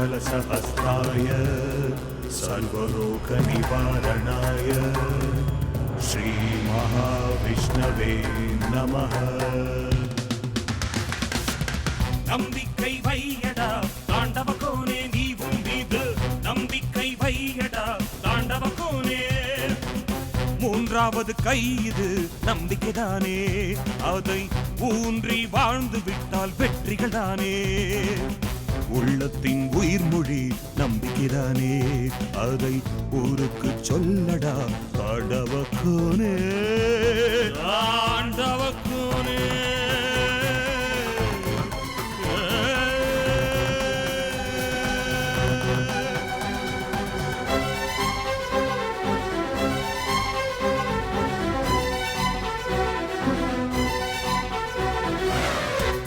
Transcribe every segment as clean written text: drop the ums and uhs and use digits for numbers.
सकलसहस्राय सर्वरोगनिवारणाय श्रीमहाविष्णवे नमः. நம்பிக்கை வையடா தாண்டவ கோனே நீ உன் மீது நம்பிக்கை வையடா தாண்டவ கோனே. மூன்றாவது கை இது நம்பிக்கைதானே, அதை ஊன்றி வாழ்ந்து விட்டால் வெற்றிகள் தானே. உள்ளத்தின் உயிர்மொழி நம்பிக்கைதானே, அதை ஊருக்கு சொல்லடா தாண்டவ கோனே தாண்டவ கோனே.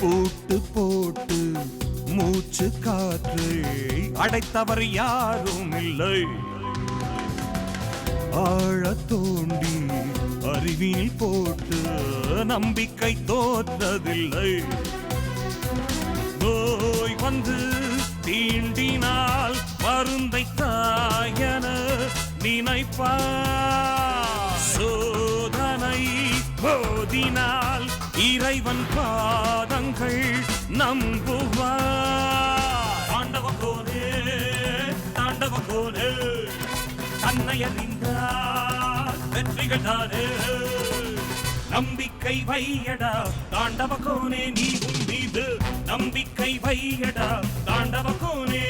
பூட்டு போட்டு மூச்சு காற்று அடைத்தவர் யாரும் இல்லை. ஆழ தோண்டி அறிவினில் போட்டு நம்பிக்கை தோற்றதில்லை. நோய் வந்து தீண்டினால் மருந்தை தாயன நினைப்பார். சோதனை போதினால் இறைவன் பாதங்கள் நம்புவார். தாண்டவ கோனே தாண்டவ கோனே, தன்னை அறிந்தால் வெற்றிகள் தானே. நம்பிக்கை வையடா தாண்டவ கோனே நீ உன் மீது நம்பிக்கை வையடா தாண்டவ கோனே.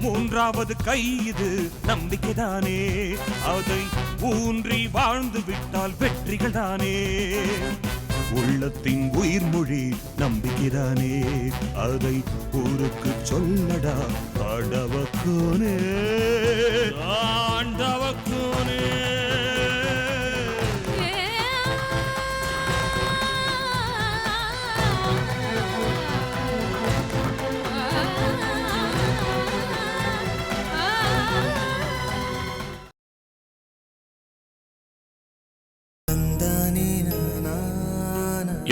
மூன்றாவது கை இது நம்பிக்கைதானே, அதை ஊன்றி வாழ்ந்து விட்டால் வெற்றிகள் தானே. உள்ளத்தின் உயிர்மொழி நம்பிக்கைதானே, அதை ஊருக்கு சொல்லடா தாண்டவ கோனே தாண்டவ கோனே.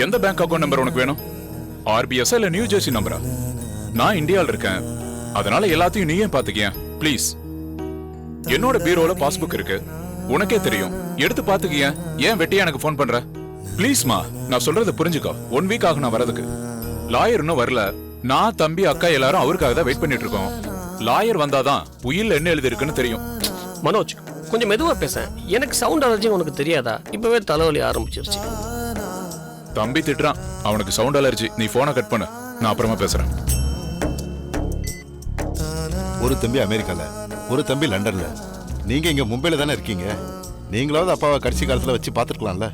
எந்த பேங்க் அக்கௌண்ட் நம்பர் உனக்கு வேணும்? RBS இல்ல நியூ ஜெர்சி நம்பரா? நான் இந்தியாவில் இருக்கேன், அதனால எல்லாத்தையும் நீயே பாத்துக்கிய ப்ளீஸ். என்னோட பீரோல பாஸ்புக் இருக்கு, உனக்கே தெரியும், எடுத்து பாத்துக்கிய. ஏன் வெட்டியா எனக்கு போன் பண்ற? ப்ளீஸ்மா, நான் சொல்றத புரிஞ்சுக்கோ. 1 வீக் ஆகும் நான் வரதுக்கு. லாயர் இன்னும் வரல. நான் தம்பி அக்கா எல்லாரும் அவருக்காக தான் வெயிட் பண்ணிட்டு இருக்கோம். லாயர் வந்தாதான் உயில்ல என்ன எழுதி இருக்குன்னு தெரியும். மனோஜ், கொஞ்சம் மெதுவா பேச. எனக்கு சவுண்ட் அலர்ஜி உனக்கு தெரியாதா? இப்பவே தலைவலி ஆரம்பிச்சிருச்சு. தம்பி திட்டுறான், அவனுக்கு சவுண்ட் அலர்ஜி. நீ போனை கட் பண்ணு, நான் அப்புறமா பேசுறேன். ஒரு தம்பி அமெரிக்கால, ஒரு தம்பி லண்டன்ல. நீங்க இங்க மும்பைல தானே இருக்கீங்க. நீங்களாவது அப்பாவை கடைசி காலத்துல வச்சு பாத்துருக்கலாம்ல.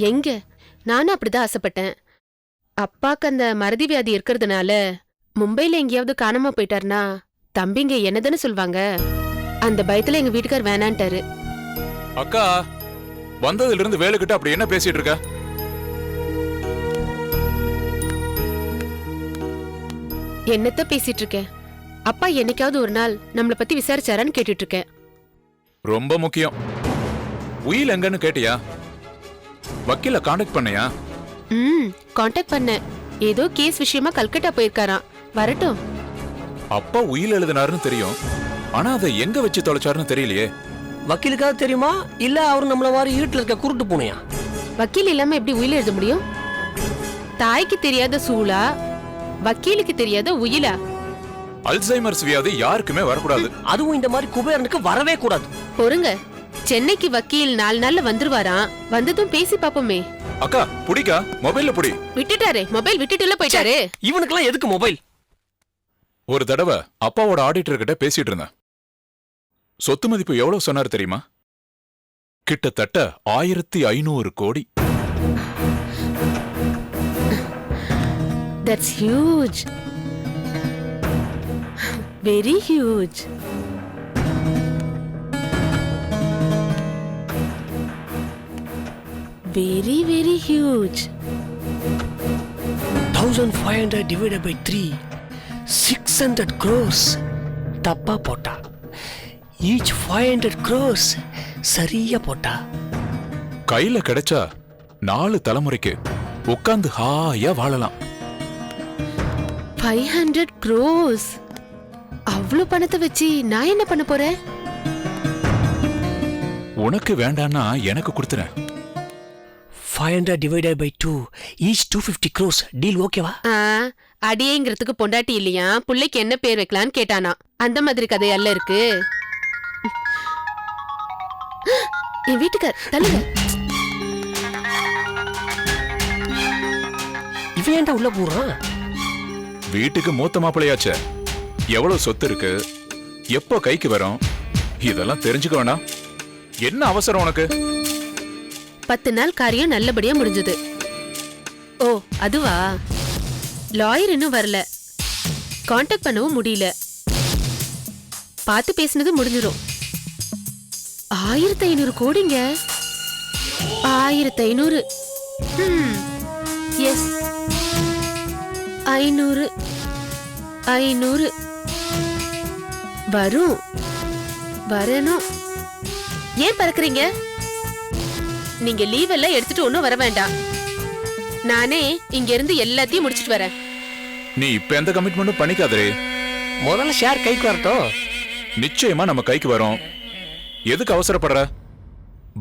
எங்க நானும் அப்படிதான் ஆசைப்பட்டேன். அப்பாக்கு அந்த மறதி வியாதி இருக்கிறதுனால மும்பைல எங்கேயாவது காணாம போயிட்டாருனா தம்பிங்க என்னதானே சொல்வாங்க. அந்த பயத்துல எங்க வீட்டுக்கார் வேணான்ட்டாரு. அக்கா வந்ததுல இருந்து வேலைக்கிட்ட அப்படி என்ன பேசிட்டு இருக்க? என்னத்த பேசிட்டு இருக்கேன்? அப்பா என்னைக்காவது ஒரு நாள் நம்மள பத்தி விசாரிச்சாரான்னு கேட்டுட்டு இருக்கேன். ரொம்ப முக்கியம். உயில் எங்கன்னு கேட்டியா? வக்கீல கான்டாக்ட் பண்ணியா? கான்டாக்ட் பண்ணேன். ஏதோ கேஸ் விஷயமா கல்கட்டா போயிருக்காராம், வரட்டும். அப்பா உயில் எழுதினாருன்னு தெரியும், ஆனா அதை எங்க வச்சு தொலைச்சாருன்னு தெரியலையே. வக்கீலுக்காக தெரியுமா, இல்ல அவர் நம்மள மாதிரி வீட்டுல இருக்க குருட்டு பூனையா? வக்கீல் இல்லாம எப்படி உயில் எழுத முடியும்? தாய்க்கு தெரியாத சூளா, வக்கீலுக்கு தெரியாத உயிலா? அல்சைமர்ஸ் வியாதி யாருக்குமே வரக்கூடாது. அதுவும் இந்த மாதிரி குபேரனுக்கு வரவே கூடாது. பொறுங்க, சென்னைக்கு வக்கீல் 4 நாள்ல வந்துருவாராம். வந்ததும் பேசி பாப்போமே. அக்கா புடிக்கா, மொபைல்ல புடி. விட்டுட்டாரு, மொபைல் விட்டுட்டுல போயிட்டாரு. இவனுக்கெல்லாம் எதுக்கு மொபைல்? ஒரு தடவை அப்பாவோட ஆடிட்டர் கிட்ட பேசிட்டு இருந்தேன். சொத்து மதிப்பு எவ்வளவு சொன்னார் தெரியுமா? கிட்டத்தட்ட 1500 கோடி. That's huge. Very huge. Very, very huge. 1500 divided by 3, 600 crores. தப்பா போட்டா. Each 500 crores. சரியா போட்டா. கையில கிடைச்சா 4 தலைமுறைக்கு உட்கார்ந்து ஹாயா வாழலாம். 500 crores. அவ்வளவு பணத்தை வச்சு நான் என்ன பண்ண போறேன்? உனக்கு வேண்டான்னா எனக்கு கொடுத்துறேன். 500 divided by 2 each 250 crores. Deal ஓகேவா? அடியேங்கிறதுக்கு பொண்டாட்டி இல்லையா, புள்ளைக்கு என்ன பேர் வைக்கலான்னு கேட்டானா. அந்த மாதிரி கதையல்ல இருக்கு. என் வீட்டுக்கார் தள்ளுங்க. இவன் ஏன்டா உள்ள போறான்? வீட்டுக்கு மூத்த மாப்பிள்ளையாச்சே, எவ்வளவு சொத்து இருக்கு, எப்போ கைக்கு வரும், இதெல்லாம் தெரிஞ்சுக்க வேணாம்? என்ன அவசரம் உனக்கு? 10 நாள் காரியம் நல்லபடியா முடிஞ்சது. ஓ அதுவா? லாயர் இன்னும் வரல, கான்டாக்ட் பண்ணவும் முடியல. பார்த்து பேசினது முடிஞ்சிடும். 1500 கோடிங்க. 1500. எஸ் 500 500 வரும். வரணும். ஏன் பறக்குறீங்க? நீங்க லீவ் எல்லாம் எடுத்துட்டு ஒன்னும் வர வேண்டாம். நானே இங்க இருந்து எல்லாத்தையும் முடிச்சிட்டு வரேன். நீ இப்ப எந்த கமிட்மெண்ட்டும் பண்ணிக்காதே. முதல்ல ஷேர் கைக்கு வரட்டும். நிச்சயமா நம்ம கைக்கு வரும். எதுக்கு அவசரப்படுற?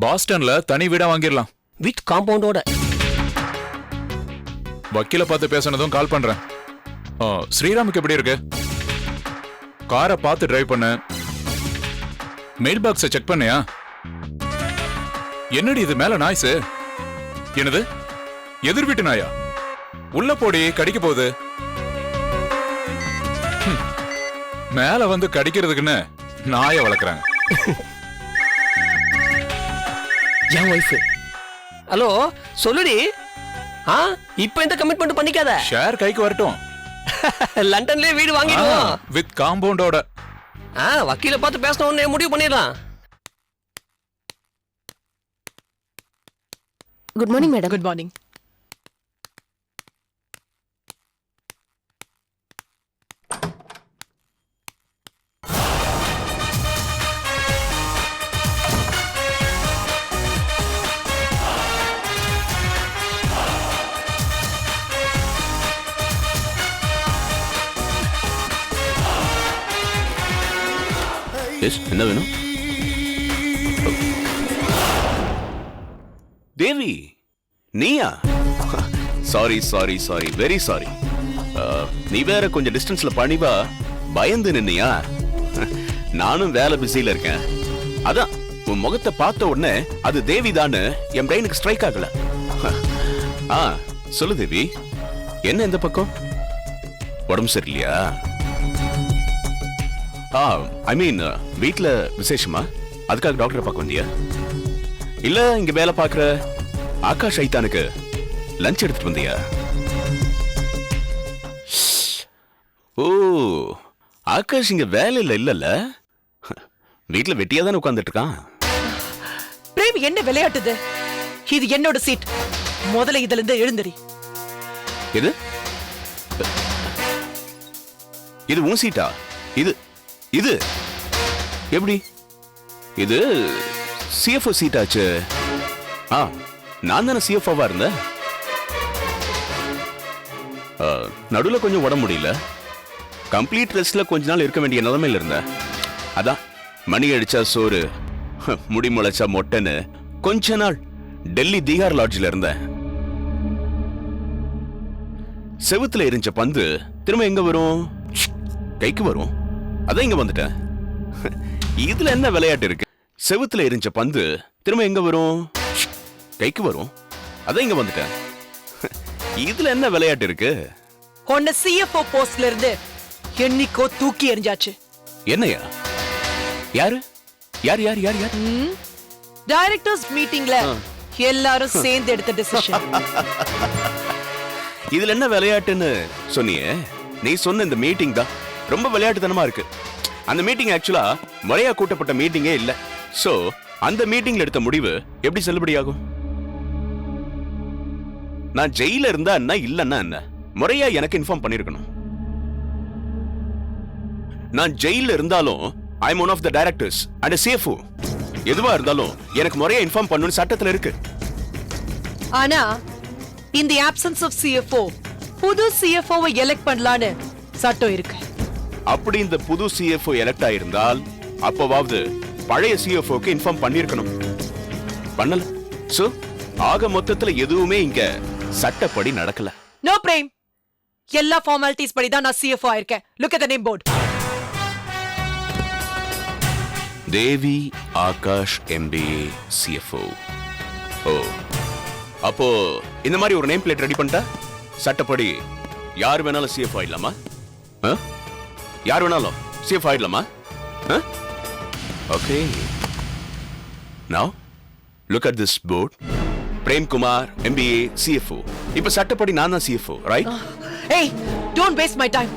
பாஸ்டன்ல தனி வீடா வாங்கிடலாம். வித் காம்பவுண்டோட. வக்கீல பார்த்து பேசினதும் கால் பண்றேன். ஸ்ரீராமுக்கு எப்படி இருக்கு? காரை பார்த்து டிரைவ் பண்ண. மெயில் பாக்ஸை செக் பண்ணியா? என்னடி இது மேல நாய்ஸ்? என்னது? எதிர் வீட்டு நாயா? உள்ள போடி, கடிக்க போகுது. மேல வந்து கடிக்கிறதுக்குன்னு நாயை வளர்க்குறாங்க. என் வைஃப். ஹலோ சொல்லுடி. இப்ப இந்த கமிட்மெண்ட் பண்ணிக்காத. ஷேர் கைக்கு வரட்டும். லண்டன்லயே வீடு வாங்கிடுவோம். வித் காம்பவுண்டோட. வக்கீல பார்த்து பேசின உடனே முடிவு பண்ணிடலாம். Good morning madam. Good morning. என்ன வேணும்? தேவி நீயா? Sorry sorry sorry, very sorry. நீ வேற கொஞ்சம் டிஸ்டன்ஸ்ல பணிவா பயந்து நின்னியா? நானும் வேலை பிஸியில இருக்கேன். அதான் உன் முகத்தை பார்த்த உடனே அது தேவி தான்னு என் பிரெயினுக்கு ஸ்ட்ரைக் ஆகல. சொல்லு தேவி, என்ன இந்த பக்கம்? உடம்பு சரியில்லையா? ஐ மீன் வீட்ல விசேஷமா? அதுக்காக டாக்டரை பார்க்க வந்தியா? இல்ல இங்க வேலை பார்க்குற ஆகாஷ் ஐத்தானுக்கு லஞ்ச் எடுத்துட்டு வந்தியா? ஓ, ஆகாஷ் இங்க வேலை இல்ல. வீட்ல வெட்டியா தானே உட்கார்ந்துட்டு இருக்கான். பிரேம் என்ன விளையாட்டுது? இது என்னோட சீட். முதல்ல இதுல இருந்து எழுந்திரி. இது இது உன் சீட்டா? இது இது எப்படி? இது சிஎஃப்ஓ சீட் ஆச்சு. நான் தானே சிஎஃப்ஓவா இருந்தேன். நடுவில் கொஞ்சம் உடம்பு முடியல. கம்ப்ளீட் ரெஸ்ட்ல கொஞ்ச நாள் இருக்க வேண்டிய நிலைமையில இருந்தேன். அதான் மணி அடிச்சா சோறு, முடி முளைச்சா மொட்டைன்னு கொஞ்ச நாள் டெல்லி தீகார் லாட்ஜில் இருந்தேன். செவுத்துல எரிஞ்ச பந்து திரும்ப எங்க வரும்? கைக்கு வரும். அதான் இங்க வந்துட்டேன். இதுல என்ன விளையாட்டு இருக்கு? செவுத்துல எரிஞ்ச பந்து திரும்ப எங்க வரும்? கைக்கு வரும். அதான் இங்க வந்துட்டேன். இதுல என்ன விளையாட்டு இருக்கு? உன்னை சிஎஃப்ஓ போஸ்ட்ல இருந்து என்னைக்கோ தூக்கி எறிஞ்சாச்சு. என்னையா? யாரு யார் யார் யார் யார்? டைரக்டர்ஸ் மீட்டிங்ல எல்லாரும் சேர்ந்து எடுத்த டிசிஷன். இதுல என்ன விளையாட்டுன்னு சொன்னியே? நீ சொன்ன இந்த மீட்டிங் தான் ரொம்ப விளையாட்டுத்தனமா இருக்கு. அந்த மீட்டிங் ஆக்சுவலா முறையா கூட்டப்பட்ட மீட்டிங்கே இல்ல. சோ அந்த மீட்டிங்ல எடுத்த முடிவு எப்படி செல்லுபடியாகும்? நான் ஜெயில இருந்தா என்ன, இல்லன்னா என்ன, முறையா எனக்கு இன்ஃபார்ம் பண்ணிருக்கணும். நான் ஜெயில இருந்தாலும் I am one of the directors and CFO. எதுவா இருந்தாலும் எனக்கு முறையா இன்ஃபார்ம் பண்ணணும்னு சட்டத்துல இருக்கு. ஆனா இந்த ஆப்சன்ஸ் ஆஃப் CFO புது CFO-வை எலெக்ட் பண்ணலான்னு சட்டம் இருக்கு. அப்படி இந்த புது சிஎஃப்ஓ எலெக்ட் ஆயிருந்தால் அப்பவாவது பழைய சிஎஃப்ஓக்கு இன்ஃபார்ம் பண்ணிருக்கணும். பண்ணல. சோ ஆக மொத்தத்துல எதுவுமே இங்க சட்டப்படி நடக்கல. No frame. எல்லா ஃபார்மாலிட்டிஸ் படி தான் நான் சிஎஃப்ஓ ஆயிருக்கேன். Look at the name board. Devi Akash MBA CFO. ஓ, அப்போ இந்த மாதிரி ஒரு நேம் பிளேட் ரெடி பண்ணிட்டா சட்டப்படி யார் வேணாலும் சிஎஃப்ஓ ஆயிடலாமா? யார் வேணாலும் சிஎஃப்ஓ ஆயிடலாமா? Okay, now look at this board. Prem Kumar MBA CFO. இப்ப சட்டப்படி நான் தான் சிஎஃப்ஓ, ரைட்? ஏய், டோன்ட் வேஸ்ட் மை டைம்.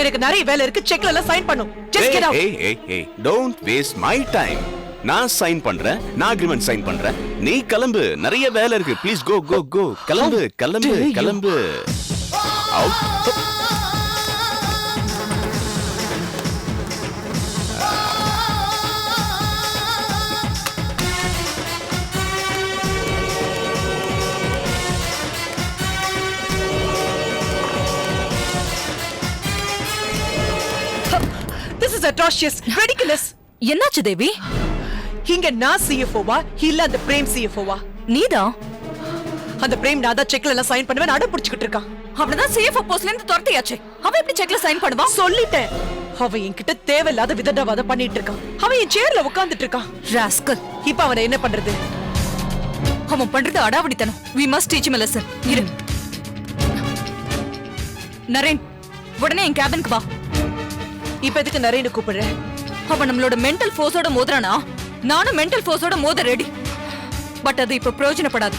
எனக்கு நிறைய வேலை இருக்கு. செக்ல எல்லாம் சைன் பண்ணும். Just get out. ஏய், டோன்ட் வேஸ்ட் மை டைம். நான் சைன் பண்றேன், நான் அக்ரிமெண்ட் சைன் பண்றேன். நீ கிளம்பு, நிறைய வேலை இருக்கு. ப்ளீஸ் கோ கோ கோ. கிளம்பு கிளம்பு கிளம்பு. Out. This is atrocious, ridiculous. என்னாச்சு தேவி? இங்க நான் சிஎஃப்ஓவா இல்ல அந்த பிரேம் சிஎஃப்ஓவா? நீதான். அந்த பிரேம் நான் தான் செக்ல எல்லாம் சைன் பண்ணுவேன் அடம் பிடிச்சிட்டு இருக்கான். அவனதான் சிஎஃப்ஓ போஸ்ட்ல இருந்து துரத்தியாச்சு. அவன் எப்படி செக்ல சைன் பண்ணுவா? சொல்லிட்டேன். அவன் என்கிட்ட தேவையில்லாத விதண்டாவாத பண்ணிட்டு இருக்கான். அவன் என் சேர்ல உட்கார்ந்துட்டு இருக்கான். ராஸ்கல். இப்ப அவனை என்ன பண்றது? அவன் பண்றது அடாவடித்தனம். We must teach him a lesson. இரு. நரேன், உடனே என் கேபினுக்கு வா. இப்ப எதுக்கு நரேனை கூப்பிடுற? அவன் நம்மளோட மென்டல் ஃபோர்ஸோட மோதுறானா? நானும் மென்டல் ஃபோர்ஸோட மோத ரெடி. பட் அது இப்ப பிரயோஜனப்படாது.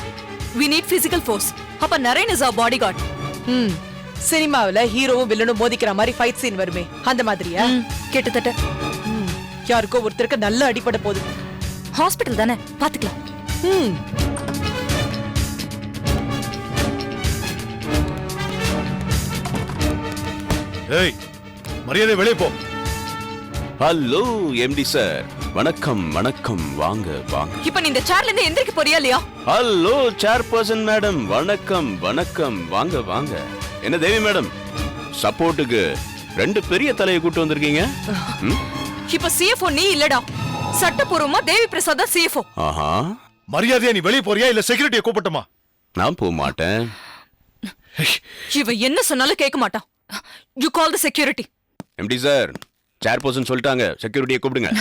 We need physical force. அப்ப நரேன் is our bodyguard. சினிமாவுல ஹீரோவும் வில்லனும் மோதிக்கிற மாதிரி ஃபைட் சீன் வருமே, அந்த மாதிரியா? கிட்டத்தட்ட. யாருக்கோ ஒருத்தருக்கு நல்ல அடிபட போகுது. ஹாஸ்பிடல் தானே, பாத்துக்கலாம். ஏய், மரியாதை வெளியே போ. ஹலோ எம்டி சார், வணக்கம் வணக்கம், வாங்க வாங்க. இப்ப நீ இந்த சேர்ல இருந்து எந்திரிக்க போறியா இல்லையா? ஹலோ சேர்பர்சன் மேடம், வணக்கம் வணக்கம், வாங்க வாங்க. என்ன தேவி மேடம், சப்போர்ட்டுக்கு ரெண்டு பெரிய தலையை கூட்டு வந்திருக்கீங்க. இப்ப சிஎஃப்ஓ நீ இல்லடா, சட்டப்பூர்வமா தேவி பிரசாத் தான் சிஎஃப்ஓ. ஆஹா, மரியாதையா நீ வெளியே போறியா இல்ல செக்யூரிட்டியை கூப்பிட்டுமா? நான் போக மாட்டேன். இவன் என்ன சொன்னாலும் கேட்க மாட்டான். You call the security. MD sir, chairperson சொல்லிட்டாங்க, செக்யூரிட்டியை கூப்பிடுங்க.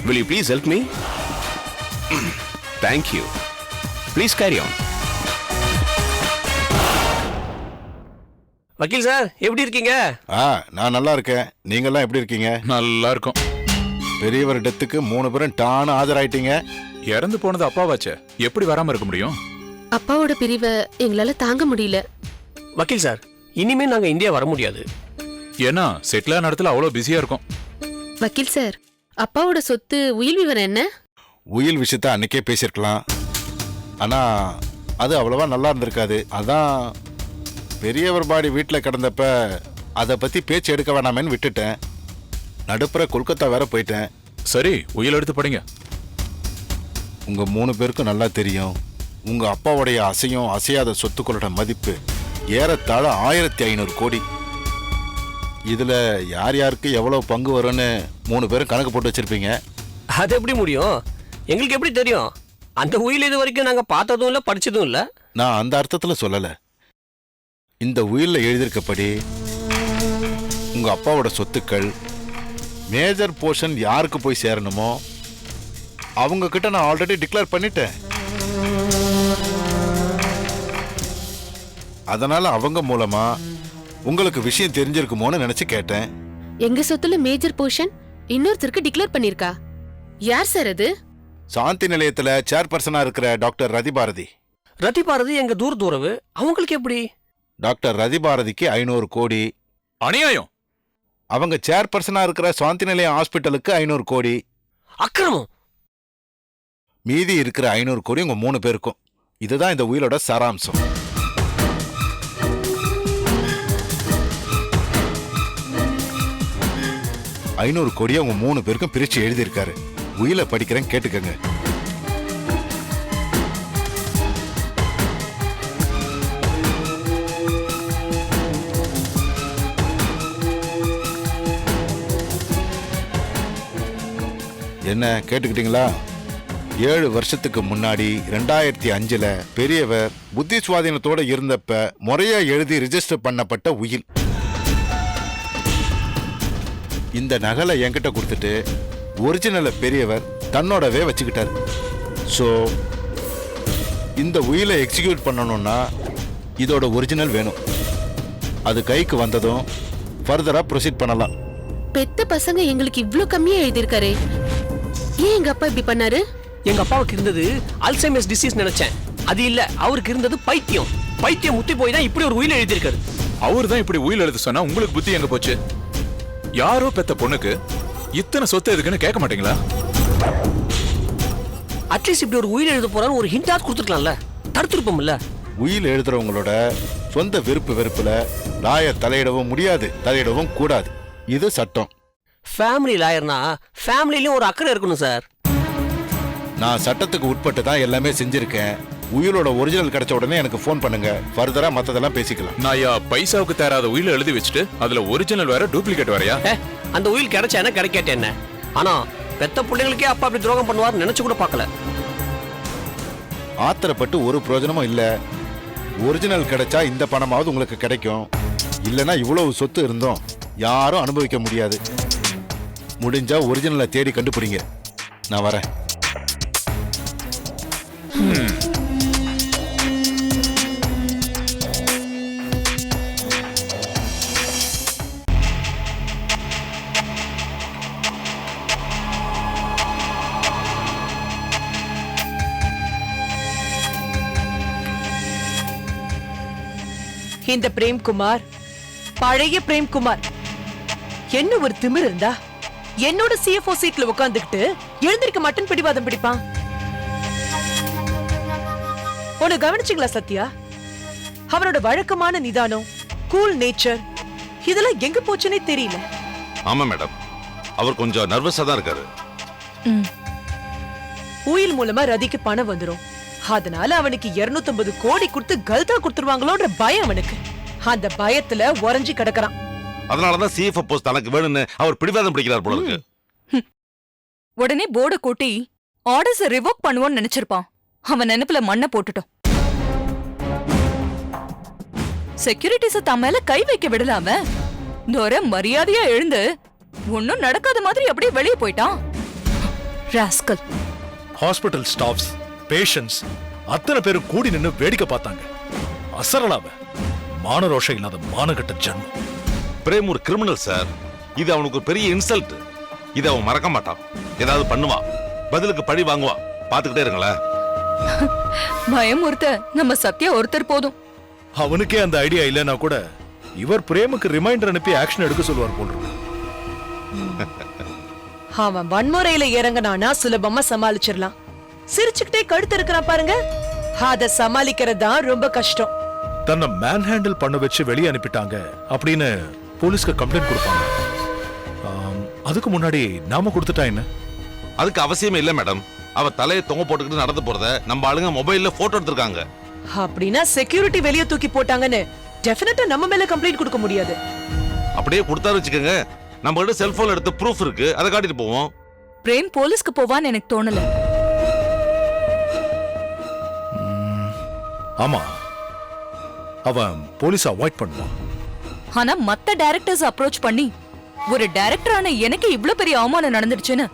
Will you please help me? Thank you. Please carry on. வக்கீல் சார், எப்படி இருக்கீங்க? நான் நல்லா இருக்கேன். நீங்கெல்லாம் எப்படி இருக்கீங்க? நல்லா இருக்கும். பெரியவர் டெத்துக்கு 3 பேரும் டான்னு ஆஜராயிட்டீங்க. இறந்து போனது அப்பாவாச்சே, எப்படி வராம இருக்க முடியும்? அப்பாவோட பிரிவை எங்களால தாங்க முடியல. வக்கீல் சார், இனிமே நாங்க இந்தியா வர முடியாது. ஏன்னா செட்டில் நடத்துல அவ்வளோ பிஸியா இருக்கும். வக்கீல் சார், அப்பாவோட சொத்து உயில் விவரம் என்ன? உயில் விஷயத்த அன்னைக்கே பேசியிருக்கலாம். ஆனா அது அவ்வளவா நல்லா இருந்திருக்காது. அதான் பெரியவர் பாடி வீட்டில் கிடந்தப்ப அதை பத்தி பேச்சு எடுக்க வேணாமேன்னு விட்டுட்டேன். நடுப்புற கொல்கத்தா வேற போயிட்டேன். சரி, உயில் எடுத்து படிங்க. உங்க 3 பேருக்கும் நல்லா தெரியும், உங்க அப்பாவுடைய அசையும் அசையாத சொத்துக்களோட மதிப்பு ஏறத்தாழ 1500 கோடி. இதுல யார் யாருக்கு எவ்வளவு பங்கு வரும்னு 3 பேரும் கணக்கு போட்டு வச்சிருப்பீங்க. அது எப்படி முடியும்? எங்களுக்கு எப்படி தெரியும்? அந்த உயில் இது வரைக்கும் நாங்க பார்த்ததும் இல்ல, படிச்சதும் இல்ல. நான் அந்த அர்த்தத்துல சொல்லல. இந்த உயில்ல எழுதியிருக்கப்படி உங்க அப்பாவோட சொத்துக்கள் மேஜர் போர்ஷன் யாருக்கு போய் சேரணுமோ அவங்க கிட்ட நான் ஆல்ரெடி டிக்ளேர் பண்ணிட்டேன். அதனால அவங்க மூலமா உங்களுக்கு விஷயம் தெரிஞ்சிருக்குமோன்னு நினைச்சு கேட்டேன். எங்க சொத்துல மேஜர் போர்ஷன் இன்னொருத்தருக்கு டிக்ளேர் பண்ணிருக்கா? யார் சார் அது? சாந்தி நிலையத்துல சேர்பர்சனா இருக்கிற டாக்டர் ரதிபாரதி. ரதிபாரதி எங்க தூரவு, அவங்களுக்கு எப்படி? டாக்டர் ரதிபாரதிக்கு 500 கோடி. அநியாயம். அவங்க சேர்பர்சனா இருக்கிற சாந்தி நிலையம் ஹாஸ்பிட்டலுக்கு 500 கோடி. அக்கிரமம். மீதி இருக்கிற 500 கோடி உங்க 3 பேருக்கும். இதுதான் இந்த உயிலோட சாராம்சம். 500 கோடியை உங்க 3 பேருக்கும் பிரிச்சு எழுதியிருக்காரு. உயில படிக்கிறேன், கேட்டுக்கங்க. என்ன கேட்டுக்கிட்டீங்களா? 7 வருஷத்துக்கு முன்னாடி 2005ல பெரியவர் புத்தி சுவாதீனத்தோட இருந்தப்ப முறையா எழுதி ரிஜிஸ்டர் பண்ணப்பட்ட உயில். இந்த நகலை என்கிட்ட கொடுத்துட்டு ஒரிஜினலை பெரியவர் தன்னோடவே வச்சுக்கிட்டார். ஸோ இந்த உயிலை எக்ஸிக்யூட் பண்ணணும்னா இதோட ஒரிஜினல் வேணும். அது கைக்கு வந்ததும் ஃபர்தரா ப்ரொசீட் பண்ணலாம். பெத்த பசங்க எங்களுக்கு இவ்ளோ கம்மியா எழுதியிருக்காரு. ஏன் எங்க அப்பா இப்படி பண்ணாரு? எங்க அப்பாவுக்கு இருந்தது அல்சைமர்ஸ் டிசீஸ் நினைச்சேன். அது இல்ல, அவருக்கு இருந்தது பைத்தியம். பைத்தியம் முத்தி போய் தான் இப்படி ஒரு உயில் எழுதியிருக்காரு. அவர் தான் இப்படி உயில் எழுத சொன்னா உங்களுக்கு புத்தி எங்க போச்சு? யாரோ பெத்த பொண்ணுக்கு இத்தனை சொத்து எதுக்குன்னு கேட்க மாட்டீங்களா? அட்லீஸ்ட் இப்படி ஒரு உயில் எழுத போறாரு ஒரு ஹிண்டாத் கொடுத்துருக்கலாம்ல, தடுத்துருப்போம்ல. உயில் எழுதுறவங்களோட சொந்த விருப்பு வெறுப்புல லாயர் தலையிடவும் முடியாது, தலையிடவும் கூடாது. இது சட்டம். ஃபேமிலி லாயர்னா ஃபேமிலிலயும் ஒரு அக்கறை இருக்கணும் சார். நான் சட்டத்துக்கு உட்பட்டு தான் எல்லாமே செஞ்சிருக்கேன். உயிலோட ஒரிஜினல் கிடைச்ச உடனே எனக்கு ஃபோன் பண்ணுங்க. ஃபர்தரா மத்ததெல்லாம் பேசிக்கலாம். நான் பைசாவுக்கு தேராத உயில எழுதி வச்சுட்டு அதுல ஒரிஜினல் வேற டூப்ளிகேட் வேறயா? அந்த உயில் கிடைச்சா என்ன, கிடைக்காட்ட என்ன? ஆனா பெத்த பிள்ளைங்களுக்கே அப்பா அப்படி துரோகம் பண்ணுவார் நினைச்சு கூட பார்க்கல. ஆத்திரப்பட்டு ஒரு பிரயோஜனமும் இல்ல. ஒரிஜினல் கிடைச்சா இந்த பணமாவது உங்களுக்கு கிடைக்கும். இல்லைன்னா இவ்வளவு சொத்து இருந்தோம் யாரும் அனுபவிக்க முடியாது. முடிஞ்சா ஒரிஜினலை தேடி கண்டுபிடிங்க. நான் வரேன். இந்த பிரேம்குமார் பழைய பிரேம்குமார். என்ன ஒரு திமிர் இருந்தா என்னோட சிஎஃப்ஓ சீட்ல உட்கார்ந்துகிட்டு எழுந்திருக்க மட்டன் பிடிவாதம் பிடிப்பான். உன்னை கவனிச்சிங்களா சத்யா? அவனோட வழக்கமான நிதானம், கூல் நேச்சர் இதெல்லாம் எங்க போச்சுன்னே தெரியல. ஆமா மேடம், அவர் கொஞ்சம் நர்வஸா தான் இருக்காரு. உயில் மூலமா ரதிக்கு பணம் வந்துரும். அதனால அவனுக்கு 250 கோடி கொடுத்து கல்தா கொடுத்துருவாங்களோன்ற பயம் அவனுக்கு. அந்த பயத்துல உறைஞ்சி கிடக்குறான். அதனாலதான் சிஎஃப் போஸ்ட் தனக்கு வேணும்னு அவர் பிடிவாதம் பிடிக்கிறார் போல இருக்கு. உடனே போர்டு கூட்டி ஆர்டர்ஸ் ரிவோக் பண்ணுவோன்னு நினைச்சிருப்பான். அவன் நினைப்புல மண்ணை போட்டுட்டோம். செக்யூரிட்டிஸ் தம் மேல கை வைக்க விடலாம தோர மரியாதையா எழுந்து ஒன்னும் நடக்காத மாதிரி அப்படியே வெளியே போயிட்டான். ராஸ்கல். ஹாஸ்பிட்டல் ஸ்டாஃப்ஸ், பேஷண்ட்ஸ் அத்தனை பேரும் கூடி நின்னு வேடிக்கை பார்த்தாங்க. அசரலாவ மானரோஷம் இல்லாத மானகட்ட ஜன்மம். பிரேம் ஒரு கிரிமினல் சார். இது அவனுக்கு ஒரு பெரிய இன்சல்ட். இதை அவன் மறக்க மாட்டான். ஏதாவது பண்ணுவான், பதிலுக்கு பழி வாங்குவான். பாத்துக்கிட்டே இருங்களேன். பயம் நம்ம சத்யா ஒருத்தர் போதும். அவனுக்கே அந்த ஐடியா இல்லைன்னா கூட இவர் பிரேமுக்கு ரிமைண்டர் அனுப்பி ஆக்ஷன் எடுக்க சொல்லுவார் போல். அவன் வன்முறையில இறங்கினானா சுலபமா சமாளிச்சிடலாம். சிரிச்சுக்கிட்டே கழுத்து இருக்கிறான் பாருங்க, அத சமாளிக்கிறது தான் ரொம்ப கஷ்டம். தன்னை மேன் ஹேண்டில் பண்ண வச்சு வெளியே அனுப்பிட்டாங்க அப்படின்னு போலீஸ்க்கு கம்ப்ளைண்ட் கொடுப்பாங்க. அதுக்கு முன்னாடி நாம கொடுத்துட்டா என்ன? அதுக்கு அவசியமே இல்ல மேடம். அவ தலையை தொங்க போட்டுக்கிட்டு நடந்து போறத நம்ம ஆளுங்க மொபைல்ல போட்டோ எடுத்திருக்காங்க. அப்படின்னா செக்யூரிட்டி வெளியே தூக்கி போட்டாங்கன்னு டெஃபினட்டா நம்ம மேல கம்ப்ளைண்ட் கொடுக்க முடியாது. அப்படியே கொடுத்தாரு வச்சுக்கோங்க, நம்ம கிட்ட செல்போன் எடுத்து ப்ரூஃப் இருக்கு, அதை காட்டிட்டு போவோம். பிரேம் போலீஸ்க்கு போவான்னு எனக்கு தோணல. ஆமா, அவன் போலீஸ் அவாய்ட் பண்ணுவான். ஆனா மத்த டைரக்டர்ஸ் அப்ரோச் பண்ணி ஒரு டைரக்டரான எனக்கு இவ்ளோ பெரிய அவமானம் நடந்துடுச்சுன்னு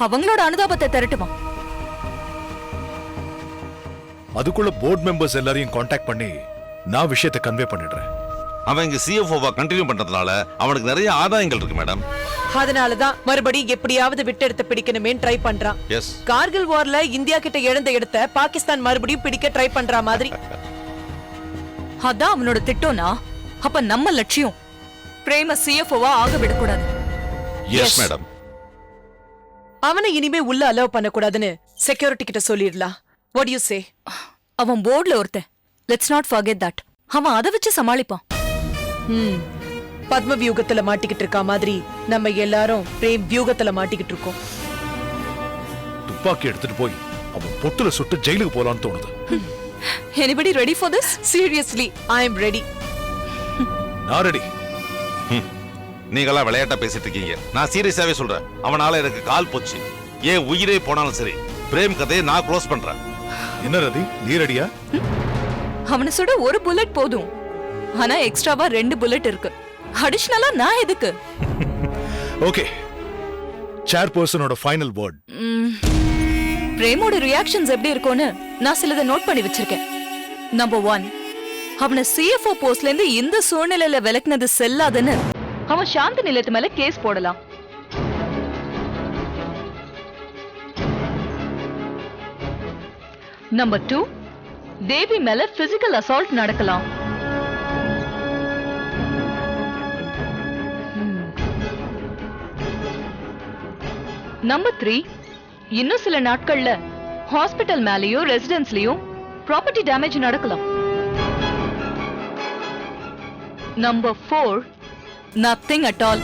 அவங்களோட அனுதாபத்தை திரட்டுவான். அதுக்குள்ள போர்ட் மெம்பர்ஸ் எல்லாரையும் காண்டாக்ட் பண்ணி நான் விஷயத்தை கன்வே பண்ணிடுறேன். அவன் இங்க சிஎஃப்ஓவா கண்டினியூ பண்றதுனால அவனுக்கு நிறைய ஆதாயங்கள் இருக்கு மேடம். அதனாலதான் மறுபடியும் எப்படியாவது விட்டு எடுத்து பிடிக்கணுமே ட்ரை பண்றான். எஸ், கார்கில் வார்ல இந்தியா கிட்ட இழந்த இடத்தை பாகிஸ்தான் மறுபடியும் பிடிக்க ட்ரை பண்ற மாதிரி. அதான் அவனோட திட்டம்னா அப்ப நம்ம லட்சியம் பிரேம சிஎஃப்ஓவா ஆக விடக்கூடாது. Yes madam. அவனை இனிமே உள்ள அலோவ் பண்ணக்கூடாதுன்னு செக்யூரிட்டி கிட்ட சொல்லிடலாம். What you say? அவன் போர்டுல ஒருத்தன். Let's not forget that. அவன் அதை வச்சு சமாளிப்பான். பத்ம வியூகத்துல மாட்டிக்கிட்டு இருக்க மாதிரி நம்ம எல்லாரும் பிரேம் வியூகத்துல மாட்டிக்கிட்டு இருக்கோம். துப்பாக்கி எடுத்துட்டு போய் அவன் பொட்டுல சுட்டு ஜெயிலுக்கு போலான்னு தோணுது. Anybody ready for this? Seriously I am ready. நான் ரெடி. நீங்களாம் விளையாட்டா பேசிட்டு இருக்கீங்க. நான் சீரியஸாவே சொல்றேன். அவனால எனக்கு கால் போச்சு. ஏன் உயிரே போனாலும் சரி பிரேம் கதையை நான் க்ளோஸ் பண்றேன். என்ன ரதி, நீ ரெடியா? அவனை சுட ஒரு புல்லட் போதும். ஆனா எக்ஸ்ட்ராவா 2 புல்லட் இருக்கு. அடிஷனலா நான் எதுக்கு? ஓகே, சேர்பர்சனோட ஃபைனல் வேர்ட். பிரேமோட ரியாக்ஷன்ஸ் எப்படி இருக்கும்னு நான் சிலதை நோட் பண்ணி வச்சிருக்கேன். நம்பர் 1, அவனை சிஎஃப்ஓ போஸ்ட்ல இருந்து இந்த சூழ்நிலையில விலக்குனது செல்லாதுன்னு அவன் சாந்தி நிலையத்து மேல கேஸ் போடலாம். நம்பர் 2, தேவி மேல பிசிக்கல் அசால்ட் நடக்கலாம். நம்பர் 3, இன்னும் சில நாட்கள்ல ஹாஸ்பிட்டல் மேலயும் ரெசிடென்ஸ்லயும் ப்ராப்பர்ட்டி டேமேஜ் நடக்கலாம். Number 4, nothing at all.